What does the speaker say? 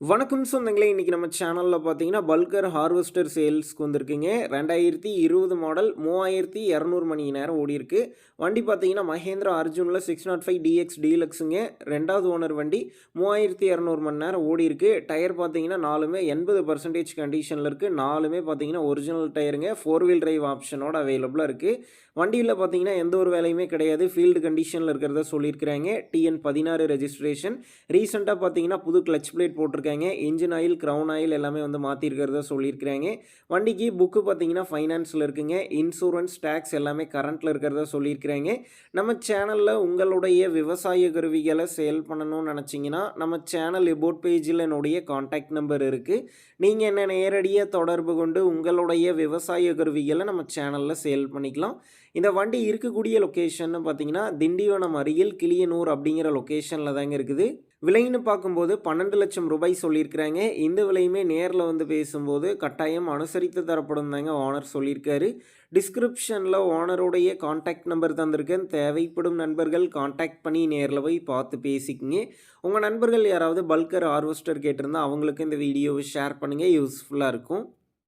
வணக்கம் சொந்தங்களே, இன்றைக்கி நம்ம சேனலில் பார்த்தீங்கன்னா பல்கர் ஹார்வெஸ்டர் சேல்ஸ்க்கு வந்திருக்குங்க. 2020 மாடல் 3200 மணி நேரம் ஓடிருக்கு. வண்டி பார்த்தீங்கன்னா மஹேந்திரா அர்ஜுனில் 605 DX டீலக்ஸுங்க. ரெண்டாவது ஓனர் வண்டி 3200 மணி நேரம் ஓடிருக்கு. டயர் பார்த்தீங்கன்னா நாலுமே 80% கண்டிஷனில் இருக்குது. நாலுமே பார்த்தீங்கன்னா ஒரிஜினல் டயருங்க. 4 வீல் டிரைவ் ஆப்ஷனோட அவைலபிளாக இருக்குது. வண்டியில் பார்த்தீங்கன்னா எந்த ஒரு வேலையுமே கிடையாது. ஃபீல்டு கண்டிஷனில் இருக்கிறத சொல்லியிருக்கிறாங்க. TN16 registration. ரீசெண்டாக பார்த்தீங்கன்னா புது கிளச் பிளேட் போட்டிருக்காங்க. இன்ஜின் ஆயில், கிரவுன் ஆயில் எல்லாமே வந்து மாற்றிருக்கிறதா சொல்லியிருக்கிறாங்க. வண்டிக்கு புக்கு பார்த்தீங்கன்னா ஃபைனான்ஸில் இருக்குங்க. இன்சூரன்ஸ், டேக்ஸ் எல்லாமே கரண்ட்டில் இருக்கிறதா சொல்லியிருக்கிறாங்க. நம்ம சேனலில் உங்களுடைய விவசாய கருவிகளை சேல் பண்ணணும்னு நினச்சிங்கன்னா நம்ம சேனல் எபோட் பேஜில் என்னுடைய கான்டாக்ட் நம்பர் இருக்குது. நீங்கள் என்ன நேரடியாக தொடர்பு கொண்டு உங்களுடைய விவசாய கருவிகளை நம்ம சேனலில் சேல் பண்ணிக்கலாம். இந்த வண்டி இருக்கக்கூடிய லொக்கேஷன் பார்த்தீங்கன்னா திண்டிவனம் அருகில் கிளியனூர் அப்படிங்கிற லொக்கேஷனில் தாங்க இருக்குது. விலைன்னு பார்க்கும்போது 12 லட்சம் ரூபாய் சொல்லியிருக்கிறாங்க. இந்த விலையுமே நேரில் வந்து பேசும்போது கட்டாயம் அனுசரித்து தரப்படும் தாங்க ஓனர் சொல்லியிருக்காரு. டிஸ்கிரிப்ஷனில் ஓனருடைய கான்டாக்ட் நம்பர் தந்திருக்கேன். தேவைப்படும் நண்பர்கள் கான்டாக்ட் பண்ணி நேரில் போய் பார்த்து பேசிக்கிங்க. உங்கள் நண்பர்கள் யாராவது பல்கர் ஹார்வெஸ்டர் கேட்டிருந்தால் அவங்களுக்கு இந்த வீடியோவை ஷேர் பண்ணுங்கள், யூஸ்ஃபுல்லாக இருக்கும்.